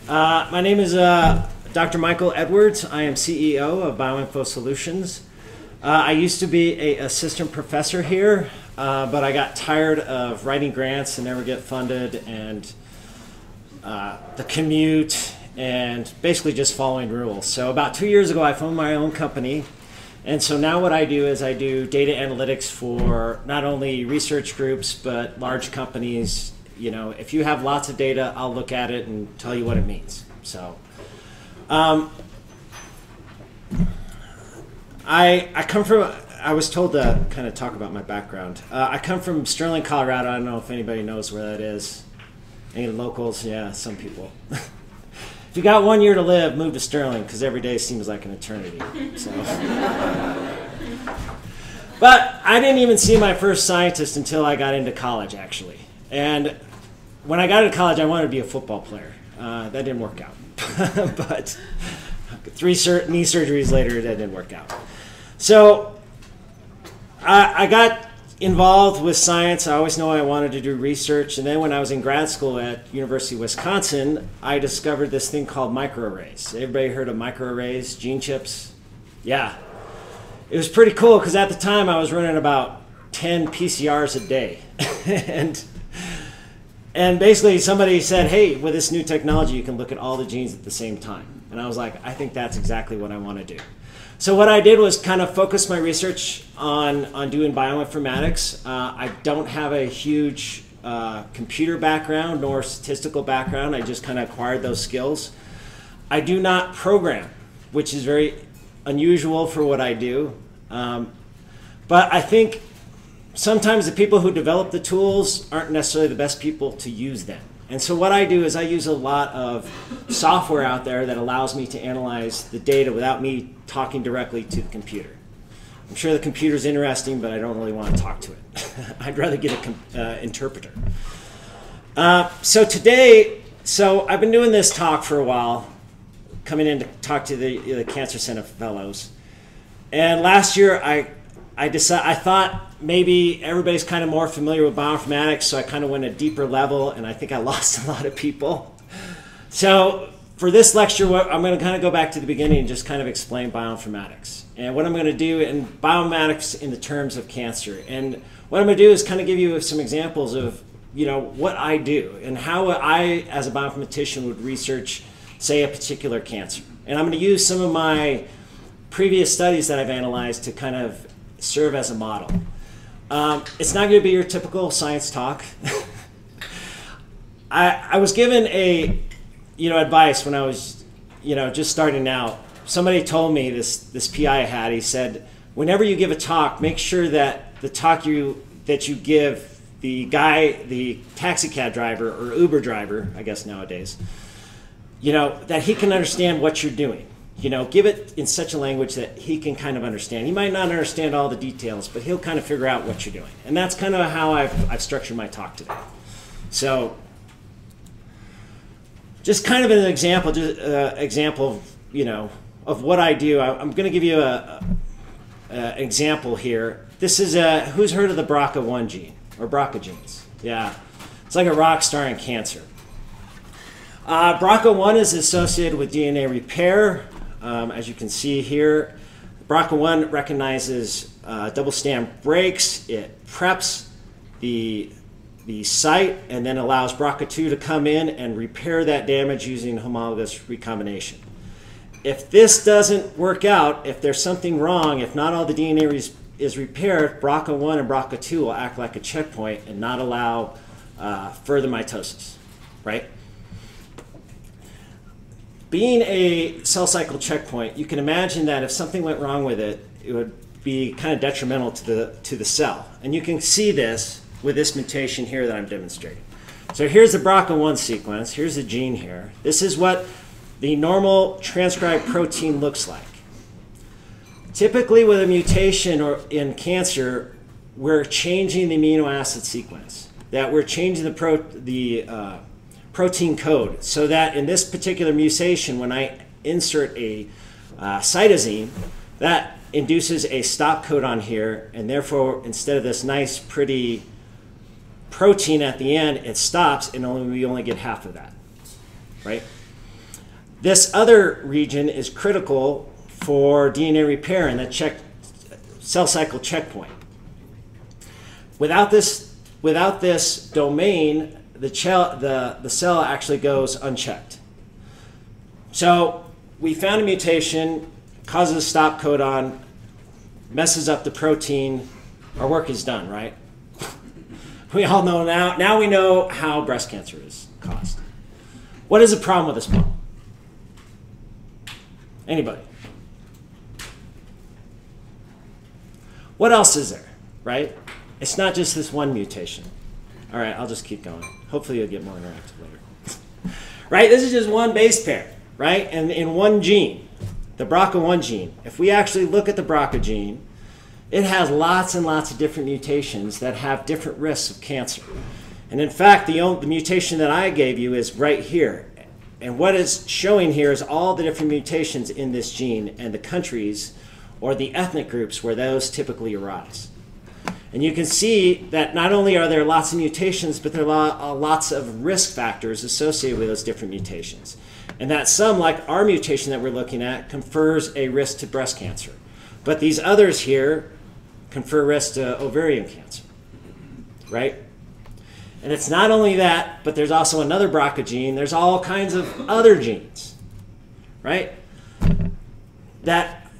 My name is Dr. Michael Edwards. I am CEO of Bioinfo Solutions. I used to be an assistant professor here, but I got tired of writing grants and never get funded, and the commute, and basically just following rules. So about 2 years ago, I formed my own company. And so now what I do is I do data analytics for not only research groups, but large companies. You know, if you have lots of data, I'll look at it and tell you what it means. So I come from, I was told to kind of talk about my background. I come from Sterling, Colorado. I don't know if anybody knows where that is. Any locals? Yeah, some people. If you got 1 year to live, move to Sterling, because every day seems like an eternity. So. But I didn't even see my first scientist until I got into college, actually. And when I got into college, I wanted to be a football player. That didn't work out. But 3 knee surgeries later, that didn't work out. So I got involved with science. I always knew I wanted to do research. And then when I was in grad school at University of Wisconsin, I discovered this thing called microarrays. Everybody heard of microarrays, gene chips? Yeah. It was pretty cool because at the time I was running about 10 PCRs a day. And basically somebody said, hey, with this new technology, you can look at all the genes at the same time. And I was like, I think that's exactly what I want to do. So what I did was kind of focus my research on doing bioinformatics. I don't have a huge computer background nor statistical background. I just kind of acquired those skills. I do not program, which is very unusual for what I do. But I think sometimes the people who develop the tools aren't necessarily the best people to use them. And so what I do is I use a lot of software out there that allows me to analyze the data without me talking directly to the computer. I'm sure the computer's interesting, but I don't really want to talk to it. I'd rather get an interpreter. So today, I've been doing this talk for a while, coming in to talk to the Cancer Center fellows. And last year, I thought maybe everybody's kind of more familiar with bioinformatics, so I kind of went a deeper level, and I think I lost a lot of people. So for this lecture, I'm going to kind of go back to the beginning and just kind of explain bioinformatics. And what I'm going to do in bioinformatics in the terms of cancer. And what I'm going to do is kind of give you some examples of, you know, what I do and how I, as a bioinformatician, would research, say, a particular cancer. And I'm going to use some of my previous studies that I've analyzed to kind of serve as a model. It's not going to be your typical science talk. I was given advice when I was, just starting out. Somebody told me, this PI I had, he said, whenever you give a talk, make sure that the talk that you give the guy, the taxi cab driver or Uber driver, I guess nowadays, that he can understand what you're doing. Give it in such a language that he can kind of understand. He might not understand all the details, but he'll kind of figure out what you're doing. And that's kind of how I've structured my talk today. So just kind of an example, of what I do. I'm going to give you an example here. This is who's heard of the BRCA1 gene or BRCA genes? Yeah, it's like a rock star in cancer. BRCA1 is associated with DNA repair. As you can see here, BRCA1 recognizes double-strand breaks. It preps the site and then allows BRCA2 to come in and repair that damage using homologous recombination. If this doesn't work out, if there's something wrong, if not all the DNA is repaired, BRCA1 and BRCA2 will act like a checkpoint and not allow further mitosis, right? Being a cell cycle checkpoint, you can imagine that if something went wrong with it, it would be kind of detrimental to the cell. And you can see this with this mutation here that I'm demonstrating. So here's the BRCA1 sequence. Here's the gene here. This is what the normal transcribed protein looks like. Typically with a mutation or in cancer, we're changing the amino acid sequence. That we're changing the protein code, so that in this particular mutation, when I insert a cytosine, that induces a stop codon here, and therefore instead of this nice pretty protein at the end, it stops, and we only get half of that, right? This other region is critical for DNA repair and the cell cycle checkpoint. Without this domain, the cell actually goes unchecked. So we found a mutation, causes a stop codon, messes up the protein, our work is done, right? We all know now we know how breast cancer is caused. What is the problem with this model? Anybody? What else is there, right? It's not just this one mutation. All right, I'll just keep going. Hopefully you'll get more interactive later. Right, this is just one base pair, right? And in one gene, the BRCA1 gene. If we actually look at the BRCA gene, it has lots and lots of different mutations that have different risks of cancer. And in fact, the mutation that I gave you is right here. And what is showing here is all the different mutations in this gene and the countries or the ethnic groups where those typically arise. And you can see that not only are there lots of mutations, but there are lots of risk factors associated with those different mutations. And that some, like our mutation that we're looking at, confers a risk to breast cancer. But these others here confer risk to ovarian cancer, right? And it's not only that, but there's also another BRCA gene. There's all kinds of other genes, right? That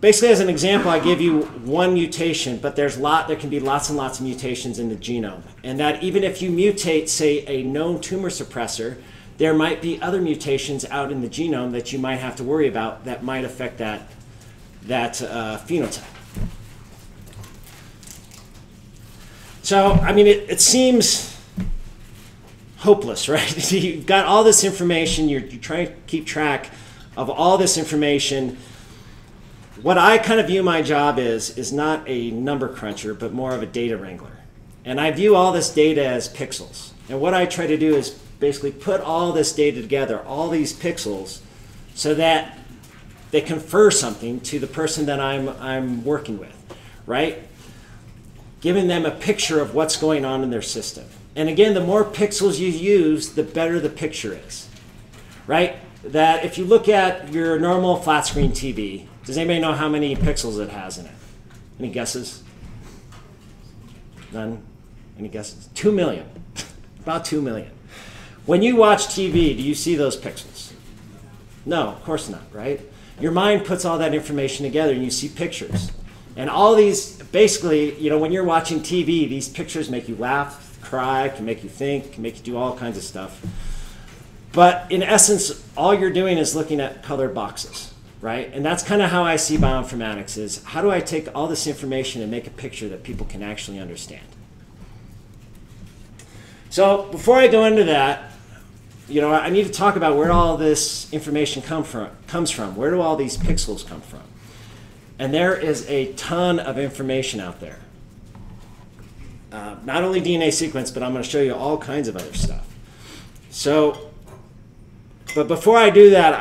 basically, as an example, I give you one mutation, but there can be lots and lots of mutations in the genome. And that even if you mutate, say, a known tumor suppressor, there might be other mutations out in the genome that you might have to worry about that might affect that phenotype. So, I mean, it seems hopeless, right? You've got all this information, you're trying to keep track of all this information. What I kind of view my job is not a number cruncher, but more of a data wrangler. And I view all this data as pixels. And what I try to do is basically put all this data together, all these pixels, so that they confer something to the person that I'm working with, right? Giving them a picture of what's going on in their system. And again, the more pixels you use, the better the picture is, right? That if you look at your normal flat screen TV, does anybody know how many pixels it has in it? Any guesses? None? Any guesses? 2 million. About 2 million. When you watch TV, do you see those pixels? No, of course not, right? Your mind puts all that information together and you see pictures. And all these, basically, you know, when you're watching TV, these pictures make you laugh, cry, can make you think, can make you do all kinds of stuff. But in essence, all you're doing is looking at colored boxes, right? And that's kind of how I see bioinformatics is, how do I take all this information and make a picture that people can actually understand? So before I go into that, you know, I need to talk about where all this information comes from. Where do all these pixels come from? And there is a ton of information out there. Not only DNA sequence, but I'm going to show you all kinds of other stuff. So, but before I do that,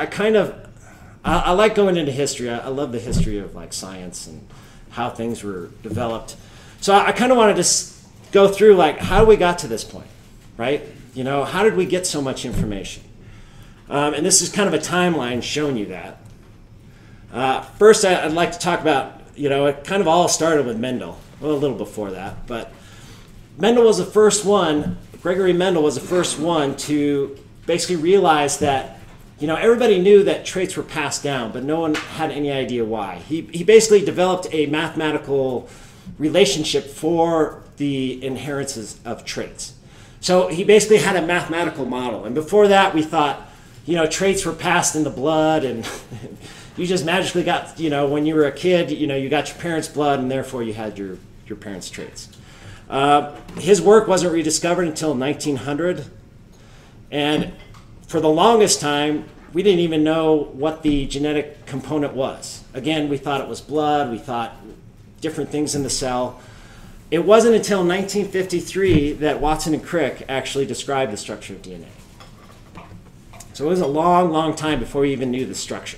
I like going into history. I love the history of like science and how things were developed. So I kind of wanted to go through like how we got to this point, right? You know, how did we get so much information? And this is kind of a timeline showing you that. First, I'd like to talk about, you know, it kind of all started with Mendel. Well, a little before that, but Mendel was the first one, Gregory Mendel was the first one to basically realize that, you know, everybody knew that traits were passed down, but no one had any idea why. He basically developed a mathematical relationship for the inheritance of traits. So he basically had a mathematical model. And before that, we thought, you know, traits were passed in the blood and you just magically got, you know, when you were a kid, you know, you got your parents' blood and therefore you had your parents' traits. His work wasn't rediscovered until 1900. And for the longest time, we didn't even know what the genetic component was. Again, we thought it was blood. We thought different things in the cell. It wasn't until 1953 that Watson and Crick actually described the structure of DNA. So it was a long, long time before we even knew the structure.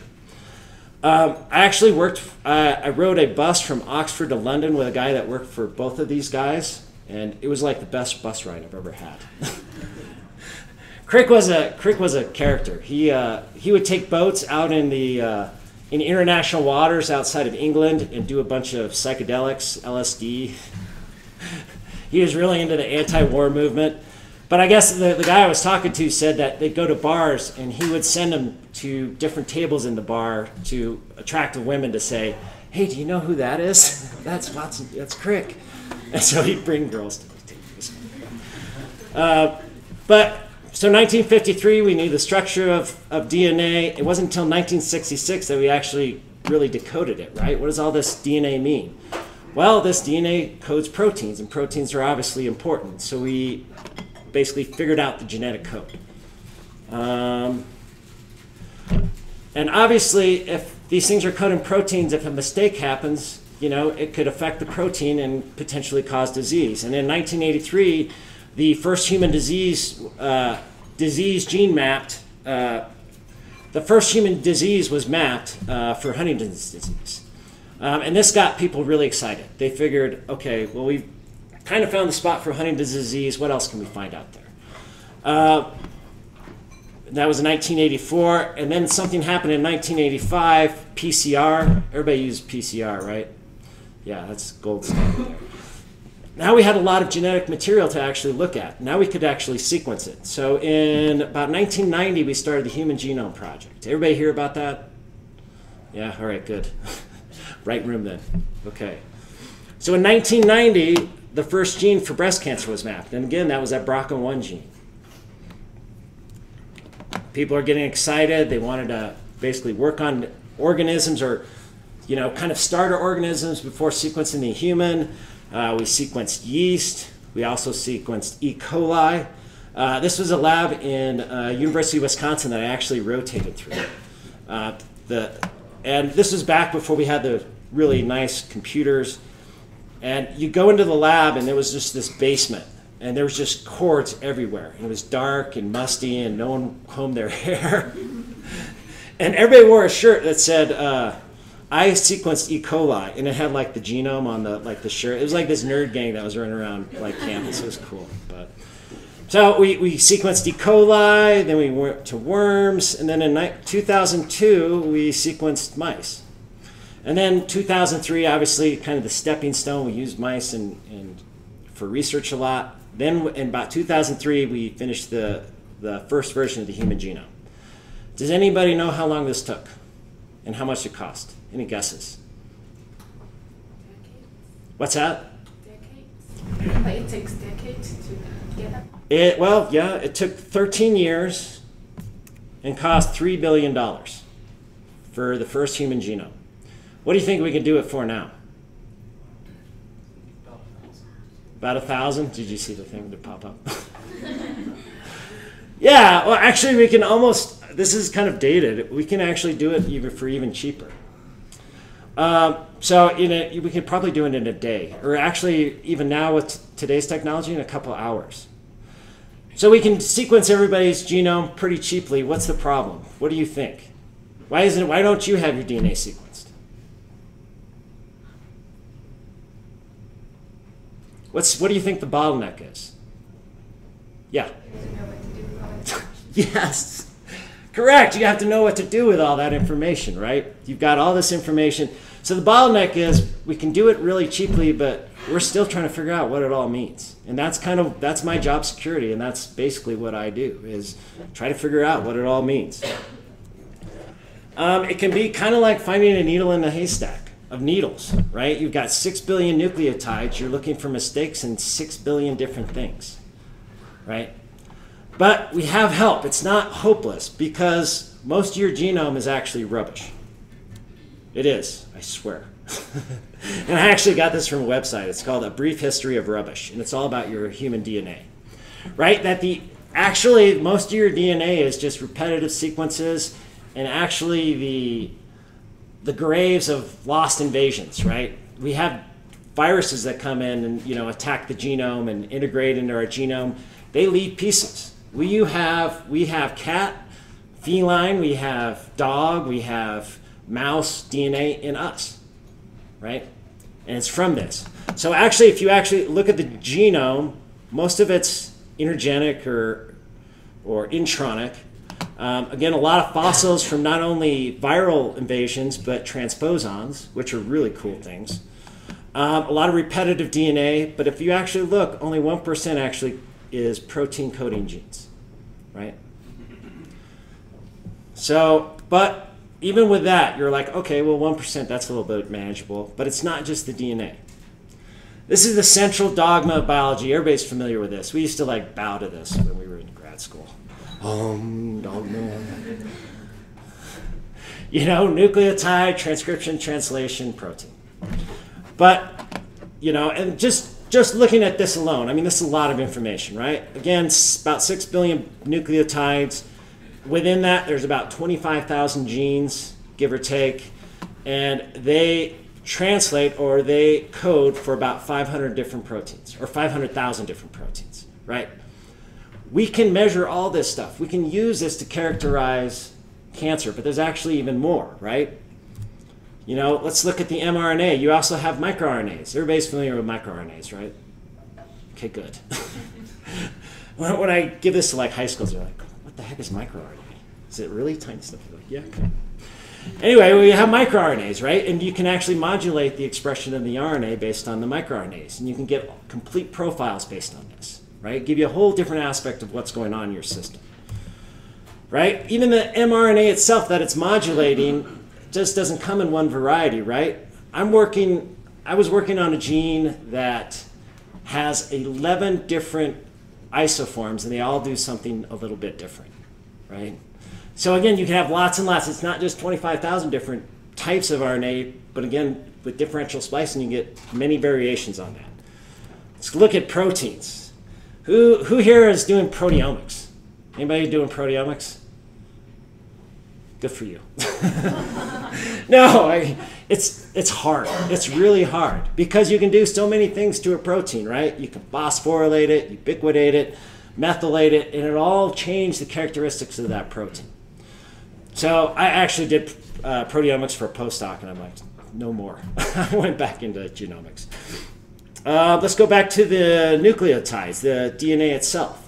I actually I rode a bus from Oxford to London with a guy that worked for both of these guys, and it was like the best bus ride I've ever had. Crick was a character. He would take boats out in international waters outside of England and do a bunch of psychedelics, LSD. He was really into the anti-war movement. But I guess the guy I was talking to said that they'd go to bars and he would send them to different tables in the bar to attract the women to say, "Hey, do you know who that is? That's Watson. That's Crick." And so he'd bring girls to the tables. So 1953, we knew the structure of DNA. It wasn't until 1966 that we actually really decoded it, right? What does all this DNA mean? Well, this DNA codes proteins, and proteins are obviously important. So we basically figured out the genetic code. And obviously, if these things are coding proteins, if a mistake happens, it could affect the protein and potentially cause disease. And in 1983, the first human disease gene mapped, the first human disease was mapped for Huntington's disease. And this got people really excited. They figured, okay, well, we've kind of found the spot for Huntington's disease. What else can we find out there? That was in 1984. And then something happened in 1985, PCR. Everybody used PCR, right? Yeah, that's gold standard there. Now we had a lot of genetic material to actually look at. Now we could actually sequence it. So in about 1990, we started the Human Genome Project. Everybody hear about that? Yeah, all right, good. Right room then. Okay. So in 1990, the first gene for breast cancer was mapped. And again, that was that BRCA1 gene. People are getting excited. They wanted to basically work on organisms or, kind of starter organisms before sequencing the human. We sequenced yeast. We also sequenced E. coli. This was a lab in University of Wisconsin that I actually rotated through. And this was back before we had the really nice computers. And you go into the lab, and there was just this basement. And there was just cords everywhere. And it was dark and musty, and no one combed their hair. And everybody wore a shirt that said, I sequenced E. coli, and it had like the genome on the shirt. It was like this nerd gang that was running around campus. It was cool. So we sequenced E. coli, then we went to worms, and then in 2002 we sequenced mice. And then 2003, obviously, kind of the stepping stone. We used mice and for research a lot. Then in about 2003, we finished the first version of the human genome. Does anybody know how long this took and how much it cost? Any guesses? Decades. What's that? Decades. But it takes decades to get up. It took 13 years and cost $3 billion for the first human genome. What do you think we can do it for now? About 1,000? Did you see the thing that pop up? Yeah, well, actually, we can almost, this is kind of dated. We can actually do it even cheaper. We could probably do it in a day, or actually even now with today's technology in a couple hours. So we can sequence everybody's genome pretty cheaply. What's the problem? What do you think? Why don't you have your DNA sequenced? What do you think the bottleneck is? Yeah. Yes. Correct. You have to know what to do with all that information, right? You've got all this information. So the bottleneck is we can do it really cheaply, but we're still trying to figure out what it all means. And that's my job security, and that's basically what I do, is try to figure out what it all means. It can be kind of like finding a needle in a haystack of needles, right? You've got 6 billion nucleotides. You're looking for mistakes in 6 billion different things, right? But we have help. It's not hopeless, because most of your genome is actually rubbish. It is, I swear. And I actually got this from a website. It's called A Brief History of Rubbish, and it's all about your human DNA, right? Actually, most of your DNA is just repetitive sequences, and actually the graves of lost invasions, right? We have viruses that come in and attack the genome and integrate into our genome. They leave pieces. We have cat, feline, we have dog, we have mouse DNA in us, right? And it's from this. So actually, if you actually look at the genome, most of it's intergenic or or intronic. Again, a lot of fossils from not only viral invasions, but transposons, which are really cool things. A lot of repetitive DNA, but if you actually look, only 1% actually is protein coding genes, right? So, but even with that, you're like, okay, well, 1%, that's a little bit manageable, but it's not just the DNA. This is the central dogma of biology. Everybody's familiar with this. We used to like bow to this when we were in grad school. Dogma. You know, nucleotide, transcription, translation, protein. But, you know, and just looking at this alone, I mean, this is a lot of information, right? Again, about 6 billion nucleotides. Within that, there's about 25,000 genes, give or take, and they translate or they code for about 500 different proteins, or 500,000 different proteins, right? We can measure all this stuff. We can use this to characterize cancer, but there's actually even more, right? You know, let's look at the mRNA. You also have microRNAs. Everybody's familiar with microRNAs, right? Okay, good. When I give this to like high schools, they're like, what the heck is microRNA? Is it really tiny stuff? You're like, yeah, okay. Anyway, we have microRNAs, right? And you can actually modulate the expression of the RNA based on the microRNAs. And you can get complete profiles based on this, right? Give you a whole different aspect of what's going on in your system, right? Even the mRNA itself that it's modulating just doesn't come in one variety, right? I was working on a gene that has 11 different isoforms, and they all do something a little bit different, right? So again, you can have lots and lots. It's not just 25,000 different types of RNA, but again, with differential splicing, you get many variations on that. Let's look at proteins. Who here is doing proteomics? Anybody doing proteomics? Good for you. No, it's hard. It's really hard because you can do so many things to a protein, right? You can phosphorylate it, ubiquitate it, methylate it, and it all change the characteristics of that protein. So I actually did proteomics for a postdoc, and I'm like, no more. I went back into genomics. Let's go back to the nucleotides, the DNA itself.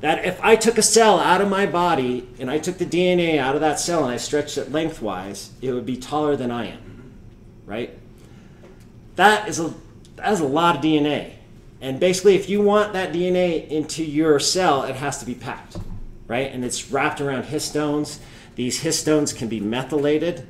That if I took a cell out of my body and I took the DNA out of that cell and I stretched it lengthwise, it would be taller than I am, right? That is a lot of DNA. And basically, if you want that DNA into your cell, it has to be packed, right? And it's wrapped around histones. These histones can be methylated.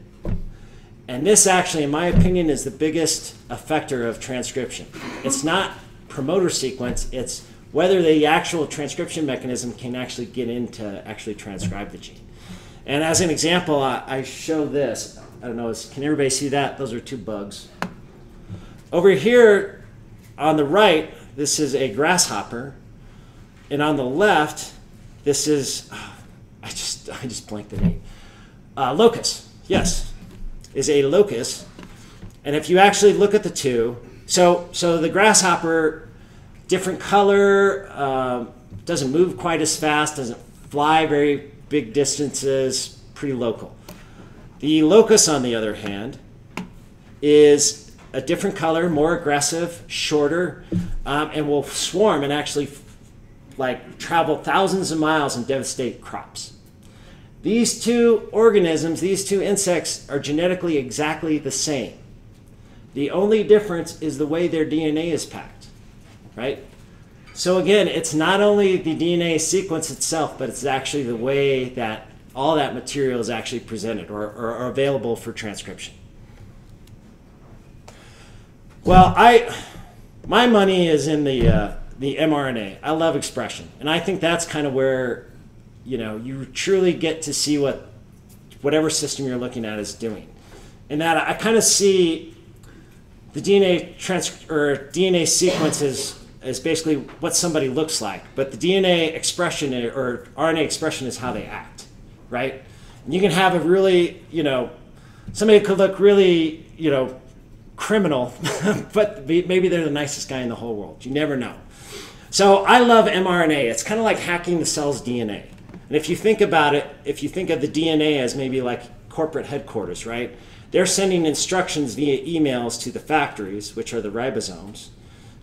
And this actually, in my opinion, is the biggest effector of transcription. It's not promoter sequence, it's whether the actual transcription mechanism can actually get in to actually transcribe the gene. And as an example, I show this. I don't know, can everybody see that? Those are two bugs. Over here on the right, this is a grasshopper. And on the left, this is, I just blanked the name. Locust, yes, is a locust. And if you actually look at the two, so the grasshopper, different color, doesn't move quite as fast, doesn't fly very big distances, pretty local. The locust, on the other hand, is a different color, more aggressive, shorter, and will swarm and actually like travel thousands of miles and devastate crops. These two organisms, these two insects, are genetically exactly the same. The only difference is the way their DNA is packed. Right? So again, it's not only the DNA sequence itself, but it's actually the way that all that material is actually presented or available for transcription. Well, my money is in the mRNA. I love expression, and I think that's kind of where you truly get to see what whatever system you're looking at is doing, and that I kind of see the DNA sequences is basically what somebody looks like, but the DNA expression or RNA expression is how they act, right? And you can have a really, somebody could look really, criminal, but maybe they're the nicest guy in the whole world. You never know. So I love mRNA. It's kind of like hacking the cell's DNA. And if you think about it, if you think of the DNA as maybe like corporate headquarters, right? They're sending instructions via emails to the factories, which are the ribosomes,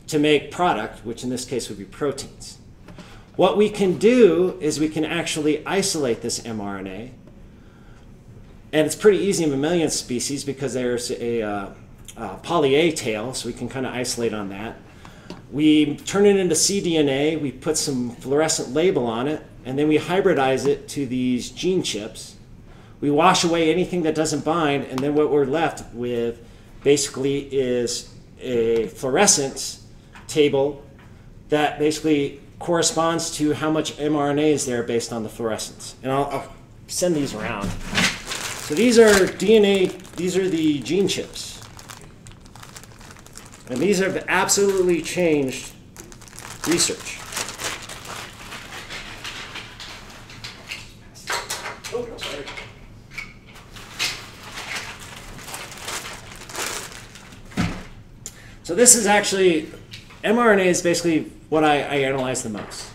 to make product, which in this case would be proteins. What we can do is we can actually isolate this mRNA. And it's pretty easy in mammalian species because there's a poly-A tail, so we can kind of isolate on that. We turn it into cDNA, we put some fluorescent label on it, and then we hybridize it to these gene chips. We wash away anything that doesn't bind, and then what we're left with basically is a fluorescence table that basically corresponds to how much mRNA is there based on the fluorescence. And I'll send these around. So these are DNA, these are the gene chips. And these have absolutely changed research. Oh, sorry. So this is actually, mRNA is basically what I analyze the most.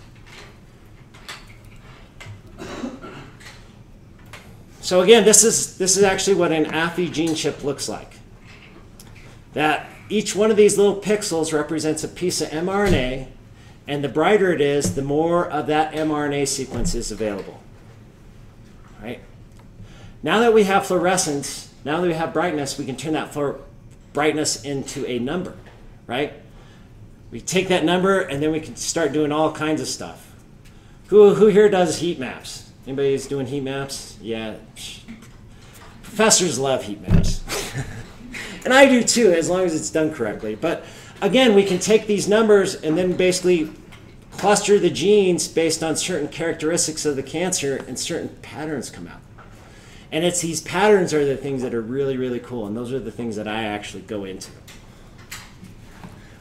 So again, this is actually what an AFI gene chip looks like. That each one of these little pixels represents a piece of mRNA, and the brighter it is, the more of that mRNA sequence is available. Right? Now that we have fluorescence, now that we have brightness, we can turn that brightness into a number, right? We take that number and then we can start doing all kinds of stuff. Who here does heat maps? Anybody who's doing heat maps? Yeah. Professors love heat maps. And I do too, as long as it's done correctly. But again, we can take these numbers and then basically cluster the genes based on certain characteristics of the cancer, and certain patterns come out. And it's these patterns are the things that are really, really cool, and those are the things that I actually go into.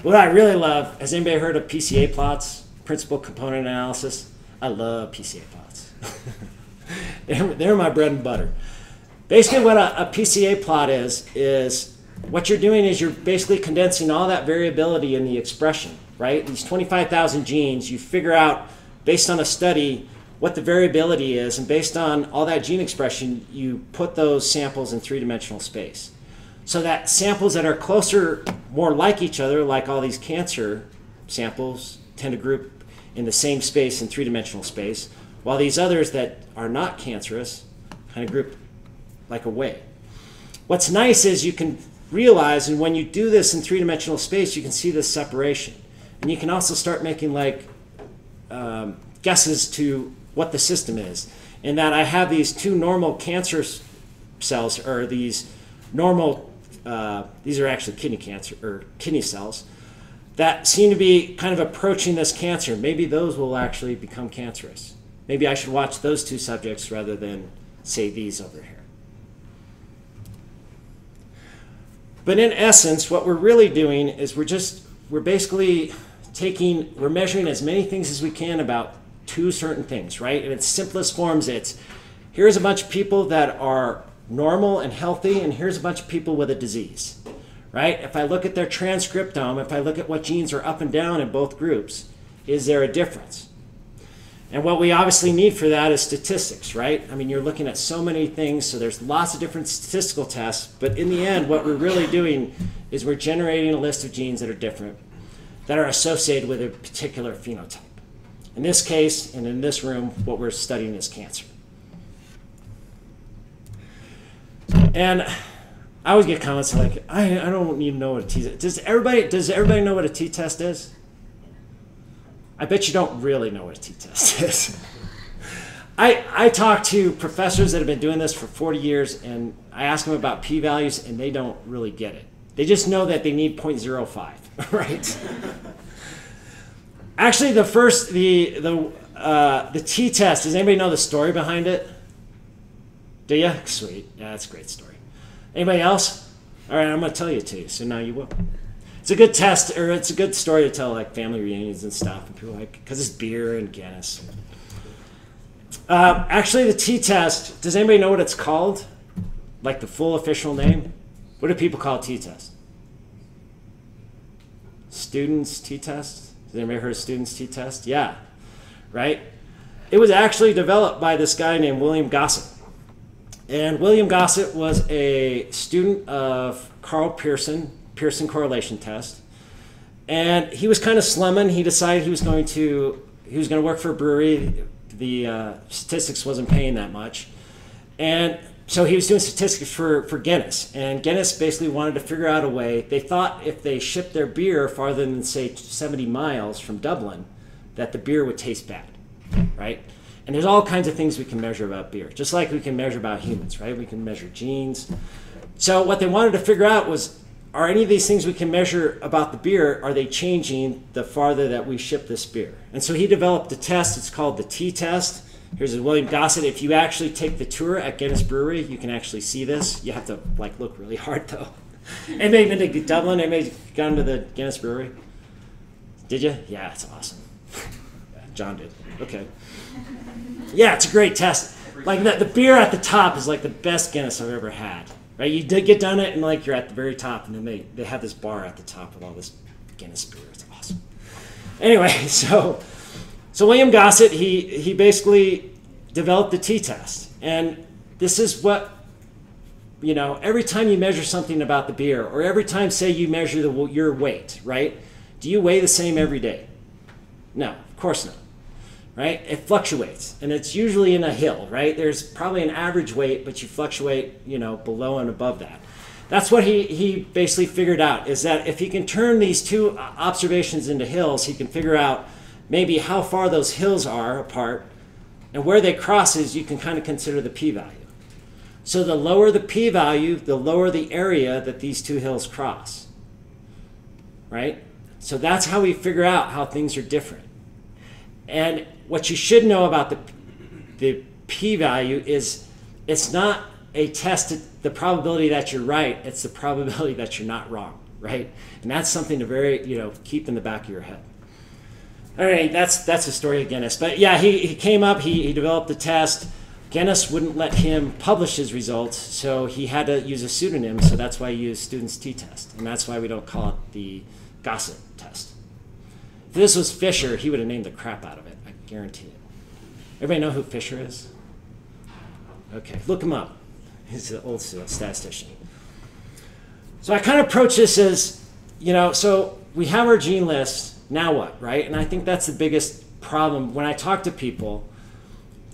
What I really love, has anybody heard of PCA plots, principal component analysis? I love PCA plots. they're my bread and butter. Basically what a PCA plot is what you're doing is you're basically condensing all that variability in the expression, right? These 25,000 genes, you figure out based on a study what the variability is, and based on all that gene expression, you put those samples in three-dimensional space. So that samples that are closer, more like each other, like all these cancer samples, tend to group in the same space in three-dimensional space, while these others that are not cancerous kind of group like away. What's nice is you can realize, and when you do this in three-dimensional space, you can see this separation. And you can also start making like guesses to what the system is. In that I have these two normal cancer cells, or these normal, these are actually kidney cancer, or kidney cells, that seem to be kind of approaching this cancer. Maybe those will actually become cancerous. Maybe I should watch those two subjects rather than, say, these over here. But in essence, what we're really doing is we're basically we're measuring as many things as we can about two certain things, right? In its simplest forms, here's a bunch of people that are normal and healthy, and here's a bunch of people with a disease, right? If I look at their transcriptome, if I look at what genes are up and down in both groups, is there a difference? And what we obviously need for that is statistics, right? I mean, you're looking at so many things, so there's lots of different statistical tests, but in the end, what we're really doing is we're generating a list of genes that are different, that are associated with a particular phenotype. In this case, and in this room, what we're studying is cancer. And I always get comments like, I don't even know what a t-test is. Does everybody know what a t-test is? I bet you don't really know what a t-test is. I talk to professors that have been doing this for 40 years, and I ask them about p-values, and they don't really get it. They just know that they need 0.05, right? Actually, the t-test, does anybody know the story behind it? Do you? Sweet. Yeah, that's a great story. Anybody else? All right, I'm going to tell you too, so now you will. It's a good test, or it's a good story to tell, like family reunions and stuff, and people like, because it's beer and Guinness. Actually, the t-test, does anybody know what it's called? Like the full official name? What do people call a t-test? Students t-test? Has anybody heard of students t-test? Yeah, right? It was actually developed by this guy named William Gossett. And William Gossett was a student of Carl Pearson correlation test. And he was kind of slumming. He decided he was going to he was going to work for a brewery. The statistics wasn't paying that much. And so he was doing statistics for Guinness. And Guinness basically wanted to figure out a way. They thought if they shipped their beer farther than, say, 70 miles from Dublin, that the beer would taste bad, right? And there's all kinds of things we can measure about beer, just like we can measure about humans, right? We can measure genes. So what they wanted to figure out was, are any of these things we can measure about the beer, are they changing the farther that we ship this beer? And so he developed a test. It's called the T-test. Here's a William Gossett. If you actually take the tour at Guinness Brewery, you can actually see this. You have to like look really hard though. Anybody been to Dublin? Anybody gone to the Guinness Brewery? Did you? Yeah, it's awesome. John did. Okay. Yeah, it's a great test. Like the beer at the top is like the best Guinness I've ever had. Right? You get done it and like you're at the very top, and then they have this bar at the top with all this Guinness beer. It's awesome. Anyway, so William Gossett, he basically developed the T-test. And this is what, you know, every time you measure something about the beer, or every time, say, you measure your weight, right? Do you weigh the same every day? No, of course not, right? It fluctuates, and it's usually in a hill, right? There's probably an average weight, but you fluctuate, you know, below and above that. That's what he basically figured out, is that if he can turn these two observations into hills, he can figure out maybe how far those hills are apart, and where they cross is you can kind of consider the p-value. So the lower the p-value, the lower the area that these two hills cross, right? So that's how we figure out how things are different. And what you should know about the p-value is it's not a test, the probability that you're right, it's the probability that you're not wrong, right? And that's something to keep in the back of your head. All right, that's the story of Guinness. But yeah, he came up, he developed the test. Guinness wouldn't let him publish his results, so he had to use a pseudonym, so that's why he used student's T-test. And that's why we don't call it the Gossett test. If this was Fisher, he would have named the crap out of it, I guarantee it. Everybody know who Fisher is? Okay, look him up. He's an old statistician. So I kind of approach this as, you know, so we have our gene list, now what, right? And I think that's the biggest problem. When I talk to people,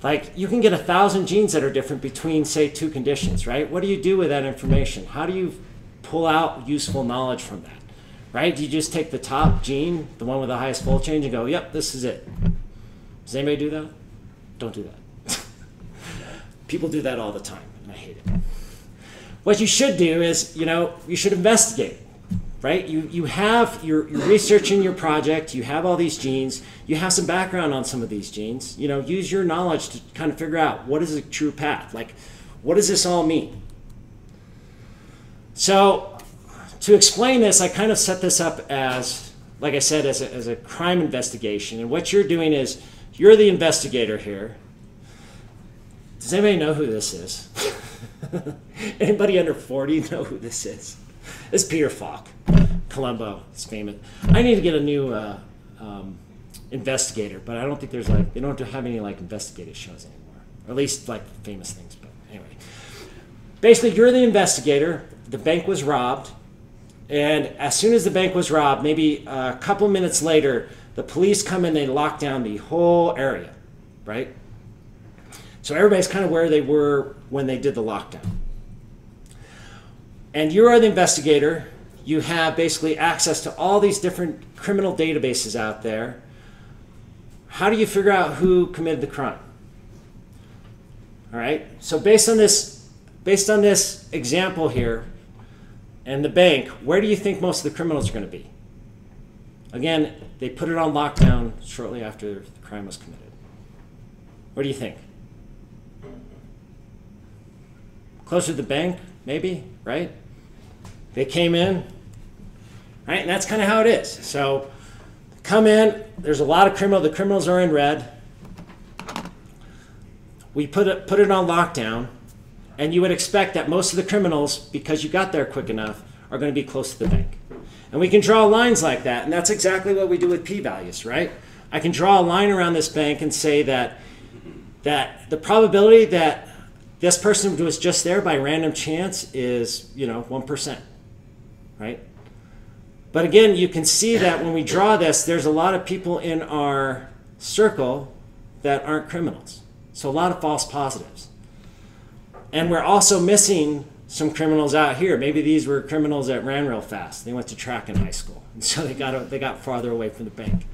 like you can get 1,000 genes that are different between, say, two conditions, right? What do you do with that information? How do you pull out useful knowledge from that, right? Do you just take the top gene, the one with the highest fold change, and go, yep, this is it? Does anybody do that? Don't do that. People do that all the time, and I hate it. What you should do is, you know, you should investigate. Right? You have, you're researching your project, you have all these genes, you have some background on some of these genes, you know, use your knowledge to kind of figure out what is a true path, like what does this all mean? So to explain this, I kind of set this up as, like I said, as a crime investigation, and what you're doing is, you're the investigator here. Does anybody know who this is? Anybody under 40 know who this is? It's Peter Falk. Columbo is famous. I need to get a new investigator, but I don't think there's they don't have any investigative shows anymore, or at least famous things. But anyway, basically you're the investigator. The bank was robbed, and as soon as the bank was robbed, maybe a couple minutes later, the police come in, they lock down the whole area, right? So everybody's kind of where they were when they did the lockdown. And you are the investigator. You have basically access to all these different criminal databases out there. How do you figure out who committed the crime? All right. So based on this example here, and the bank, where do you think most of the criminals are going to be? Again, they put it on lockdown shortly after the crime was committed. What do you think? Closer to the bank, maybe, right? They came in, right? And that's kind of how it is. So come in, there's a lot of the criminals are in red. We put it on lockdown, and you would expect that most of the criminals, because you got there quick enough, are going to be close to the bank. And we can draw lines like that, and that's exactly what we do with p-values, right? I can draw a line around this bank and say that the probability that this person was just there by random chance is, 1%, right? But again, you can see that when we draw this, there's a lot of people in our circle that aren't criminals. So a lot of false positives. And we're also missing some criminals out here. Maybe these were criminals that ran real fast. They went to track in high school, and so they got farther away from the bank,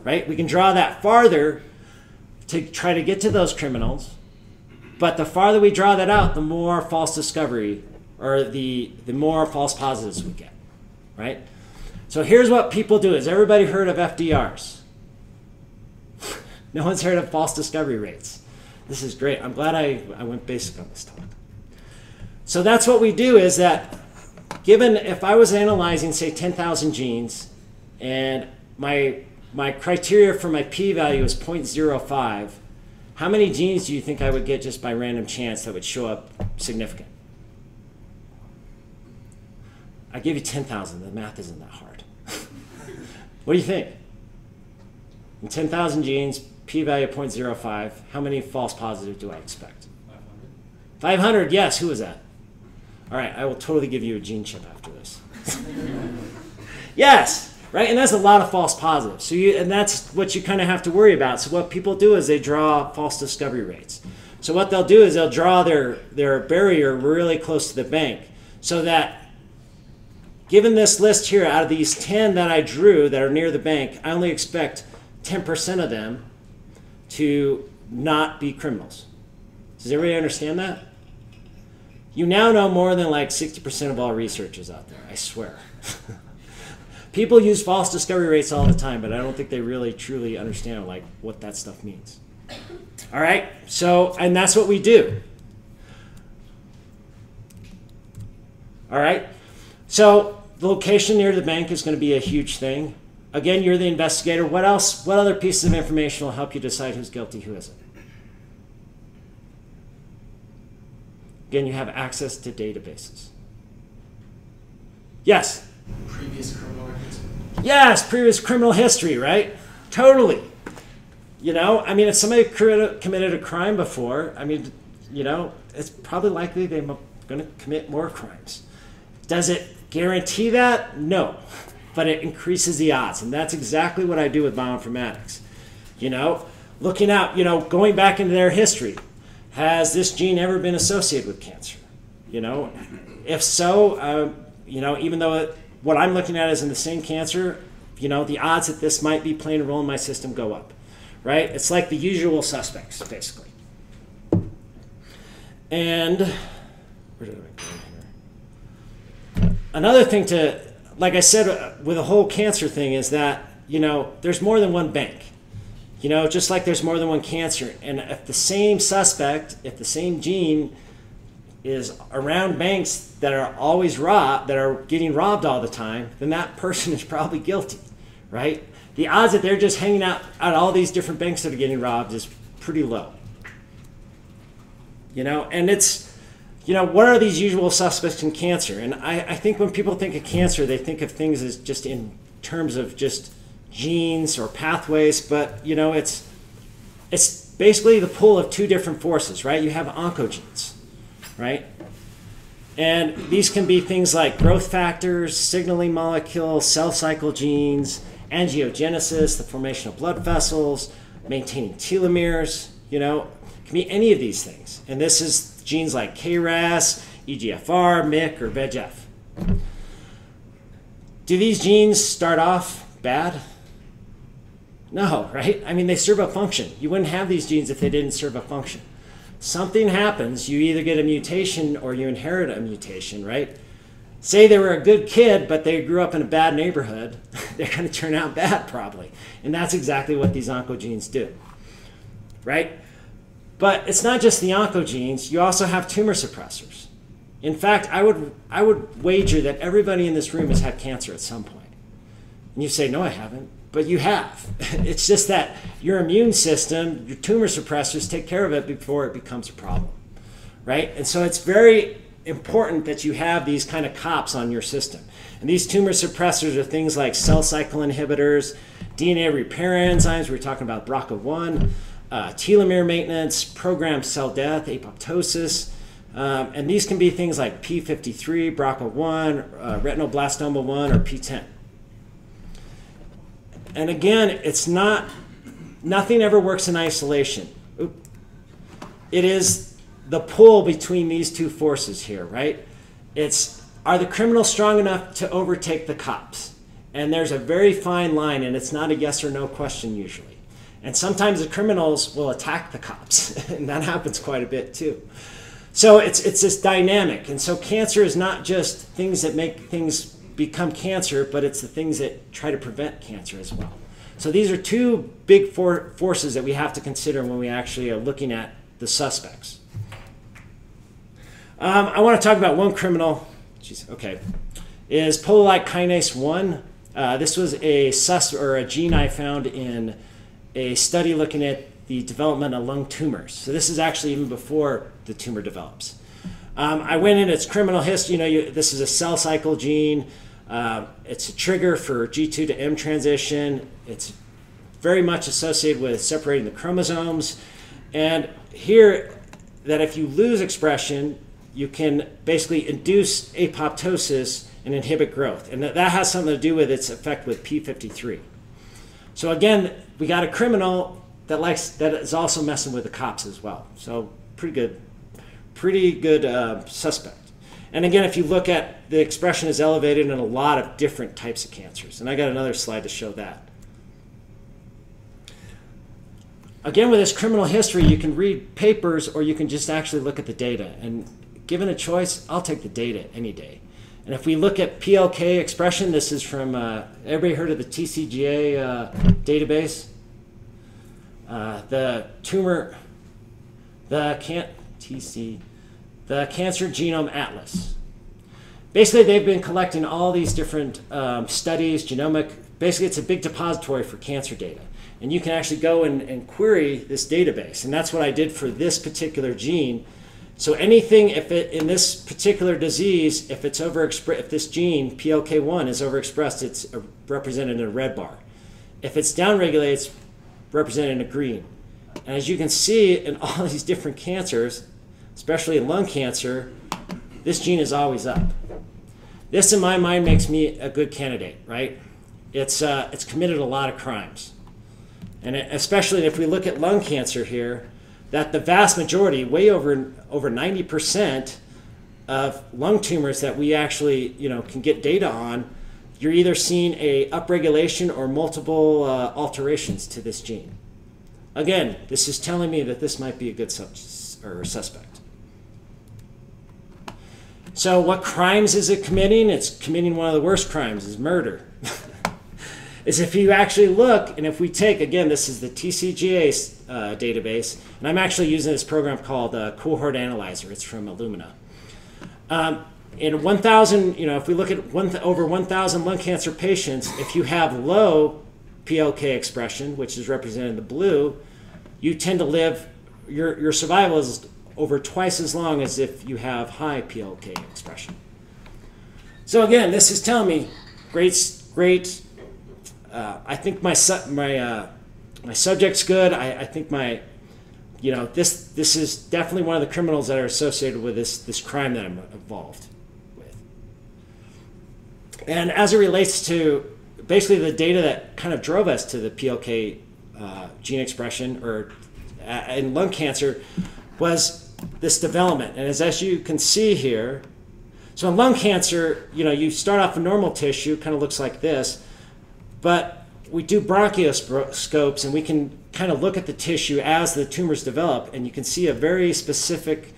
right? We can draw that farther to try to get to those criminals, but the farther we draw that out, the more false discovery, or the more false positives we get, right? So here's what people do. Has everybody heard of FDRs? No one's heard of false discovery rates. This is great. I'm glad I went basic on this talk. So that's what we do, is that given, if I was analyzing, say, 10,000 genes, and my criteria for my p-value is 0.05, how many genes do you think I would get just by random chance that would show up significant? I give you 10,000. The math isn't that hard. What do you think? In 10,000 genes, p-value 0.05, how many false positives do I expect? 500. 500, yes. Who was that? All right, I will totally give you a gene chip after this. Yes, right? And that's a lot of false positives. So and that's what you kind of have to worry about. So what people do is they draw false discovery rates. So what they'll do is they'll draw their barrier really close to the bank, so that given this list here, out of these 10 that I drew that are near the bank, I only expect 10% of them to not be criminals. Does everybody understand that? You now know more than like 60% of all researchers out there, I swear. People use false discovery rates all the time, but I don't think they really truly understand like what that stuff means. All right, so, and that's what we do. All right, so the location near the bank is going to be a huge thing. Again, you're the investigator. What else, what other pieces of information will help you decide who's guilty, who isn't? Again, you have access to databases. Yes? Previous criminal records. Yes, previous criminal history, right? Totally. You know, I mean, if somebody committed a crime before, I mean, you know, it's probably likely they're going to commit more crimes. Does it guarantee that? No. But it increases the odds. And that's exactly what I do with bioinformatics. You know, looking out, you know, going back into their history. Has this gene ever been associated with cancer? You know, if so, you know, even though what I'm looking at is in the same cancer, you know, the odds that this might be playing a role in my system go up, right? It's like the usual suspects, basically. And where did I go here? Another thing to, like I said, with the whole cancer thing is that, you know, there's more than one bank. You know, just like there's more than one cancer. And if the same suspect, if the same gene is around banks that are always robbed, that are getting robbed all the time, then that person is probably guilty, right? The odds that they're just hanging out at all these different banks that are getting robbed is pretty low. You know, and it's, you know, what are these usual suspects in cancer? And I think when people think of cancer, they think of things as just in terms of just genes or pathways, but you know, it's basically the pull of two different forces, right? You have oncogenes, right? And these can be things like growth factors, signaling molecules, cell cycle genes, angiogenesis, the formation of blood vessels, maintaining telomeres, you know, it can be any of these things. And this is genes like KRAS, EGFR, MYC, or VEGF. Do these genes start off bad? No, right? I mean, they serve a function. You wouldn't have these genes if they didn't serve a function. Something happens, you either get a mutation or you inherit a mutation, right? Say they were a good kid, but they grew up in a bad neighborhood, they're going to turn out bad probably. And that's exactly what these oncogenes do, right? But it's not just the oncogenes, you also have tumor suppressors. In fact, I would wager that everybody in this room has had cancer at some point. And you say, no, I haven't. But you have. It's just that your immune system, your tumor suppressors take care of it before it becomes a problem, right? And so it's very important that you have these kind of cops on your system. And these tumor suppressors are things like cell cycle inhibitors, DNA repair enzymes, we were talking about BRCA1, telomere maintenance, programmed cell death, apoptosis, and these can be things like P53, BRCA1, retinoblastoma 1, or P10. And again, it's not nothing ever works in isolation. It is the pull between these two forces here, right? It's, are the criminals strong enough to overtake the cops? And there's a very fine line, and it's not a yes or no question usually. And sometimes the criminals will attack the cops, and that happens quite a bit too. So it's this dynamic, and so cancer is not just things that make things become cancer, but it's the things that try to prevent cancer as well. So these are two big forces that we have to consider when we actually are looking at the suspects. I want to talk about one criminal, is Polo-Like kinase 1. This was a gene I found in a study looking at the development of lung tumors. So this is actually even before the tumor develops. I went in its criminal history. This is a cell cycle gene. It's a trigger for G2 to M transition. It's very much associated with separating the chromosomes. And here, that if you lose expression, you can basically induce apoptosis and inhibit growth. And that has something to do with its effect with P53. So again, we got a criminal that is also messing with the cops as well. So pretty good suspect. And again, if you look at, the expression is elevated in a lot of different types of cancers. And I got another slide to show that. Again, with this criminal history, you can read papers or you can just actually look at the data. And given a choice, I'll take the data any day. And if we look at PLK expression, this is from, everybody heard of the TCGA database? The Cancer Genome Atlas. Basically, they've been collecting all these different studies, genomic. Basically, it's a big depository for cancer data. And you can actually go and query this database. And that's what I did for this particular gene. So anything, in this particular disease, if it's overexpressed, if this gene, PLK1, is overexpressed, it's represented in a red bar. If it's downregulated, it's represented in a green. And as you can see in all these different cancers, especially in lung cancer, this gene is always up. This, in my mind, makes me a good candidate, right? It's committed a lot of crimes. And especially if we look at lung cancer here, that the vast majority, way over 90% of lung tumors that we actually can get data on, you're either seeing a upregulation or multiple alterations to this gene. Again, this is telling me that this might be a good suspect. So what crimes is it committing? It's committing one of the worst crimes, is murder. Is if you actually look, and if we take, again, this is the TCGA database, and I'm actually using this program called Cohort Analyzer. It's from Illumina. In 1,000, if we look at over 1,000 lung cancer patients, if you have low PLK expression, which is represented in the blue, you tend to live, your survival is over twice as long as if you have high PLK expression. So again, this is telling me great. I think my subject's good. I think this is definitely one of the criminals that are associated with this crime that I'm involved with. And as it relates to basically the data that kind of drove us to the PLK gene expression or in lung cancer was this development. And as you can see here, so in lung cancer, you start off in normal tissue, kind of looks like this. But we do bronchoscopes, and we can kind of look at the tissue as the tumors develop, and you can see a very specific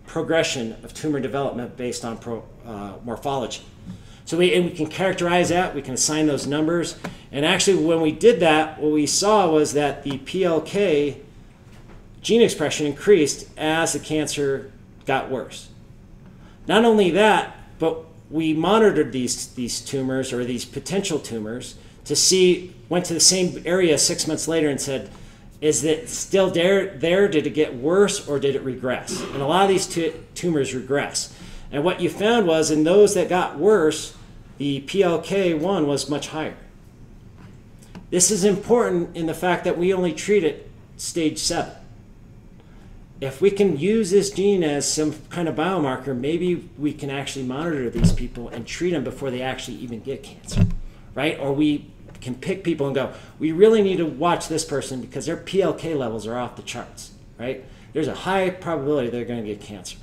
progression of tumor development based on morphology. So we can characterize that, we can assign those numbers, and actually when we did that, what we saw was that the PLK gene expression increased as the cancer got worse. Not only that, but we monitored these tumors or these potential tumors to see, went to the same area 6 months later and said, is it still there? Did it get worse or did it regress? And a lot of these tumors regress. And what you found was in those that got worse, the PLK1 was much higher. This is important in the fact that we only treat it stage 7. If we can use this gene as some kind of biomarker, maybe we can actually monitor these people and treat them before they actually even get cancer, right? Or we can pick people and go, we really need to watch this person because their PLK levels are off the charts, right? There's a high probability they're going to get cancer.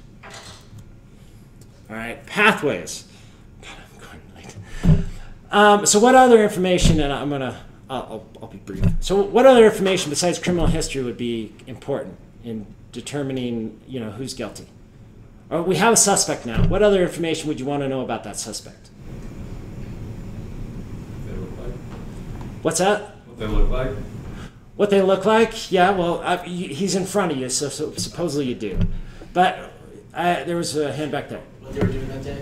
All right, pathways. God, I'm going late. So what other information, and I'll be brief. So what other information besides criminal history would be important in determining, who's guilty? Or we have a suspect now. What other information would you want to know about that suspect? What they look like. What's that? What they look like. What they look like? Yeah, well, he's in front of you, so supposedly you do. But there was a hand back there. What they were doing that day?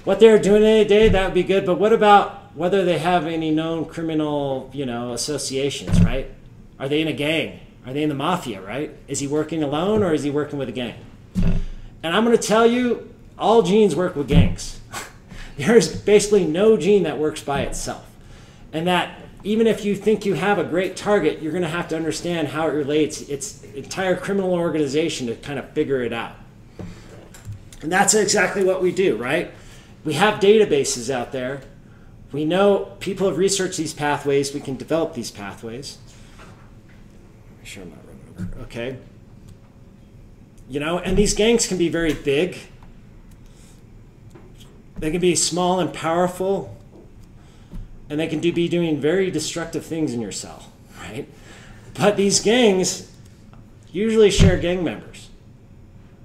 What they were doing that day, that would be good. But what about whether they have any known criminal, associations, right? Are they in a gang? Are they in the mafia, right? Is he working alone or is he working with a gang? And I'm going to tell you, all genes work with gangs. There's basically no gene that works by itself. And that even if you think you have a great target, you're going to have to understand how it relates its entire criminal organization to kind of figure it out. And that's exactly what we do, right? We have databases out there. We know people have researched these pathways. We can develop these pathways. Make sure I'm not running over. Okay. And these gangs can be very big. They can be small and powerful. And they can be doing very destructive things in your cell, right? But these gangs usually share gang members,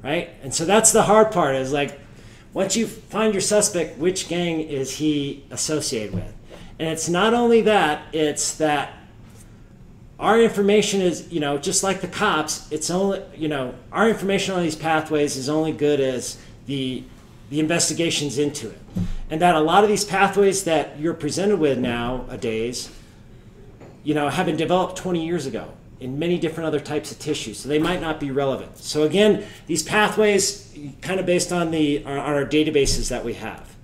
right? And so that's the hard part is like, once you find your suspect, which gang is he associated with? And it's not only that, it's that our information is, just like the cops, it's only, our information on these pathways is only good as the investigations into it. And that a lot of these pathways that you're presented with nowadays, have been developed 20 years ago in many different other types of tissues. So they might not be relevant. So again, these pathways kind of based on our databases that we have.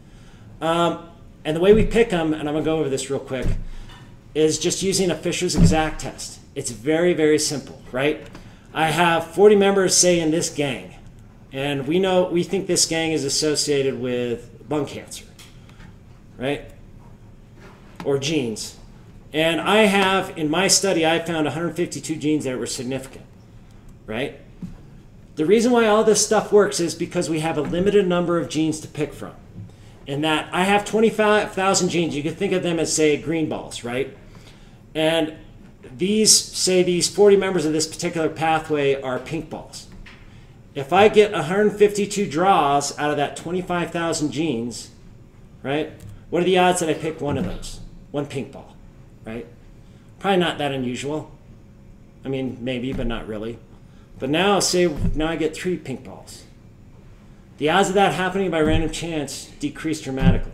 And the way we pick them, and I'm going to go over this real quick, is just using a Fisher's exact test. It's very, very simple, right? I have 40 members, say, in this gang. And we think this gang is associated with lung cancer, right? Or genes. And in my study, I found 152 genes that were significant, right? The reason why all this stuff works is because we have a limited number of genes to pick from. And that I have 25,000 genes. You could think of them as, say, green balls, right? And these 40 members of this particular pathway are pink balls. If I get 152 draws out of that 25,000 genes, right, what are the odds that I pick one of those? One pink ball, right? Probably not that unusual. I mean, maybe, but not really. But now I get 3 pink balls. The odds of that happening by random chance decrease dramatically.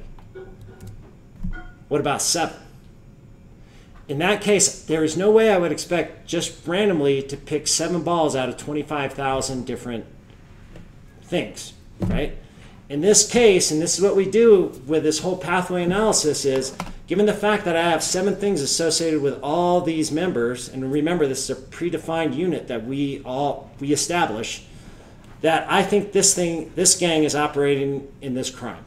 What about 7? In that case, there is no way I would expect just randomly to pick 7 balls out of 25,000 different things, right? In this case, and this is what we do with this whole pathway analysis is, given the fact that I have 7 things associated with all these members, and remember this is a predefined unit that we establish, that I think this gang is operating in this crime.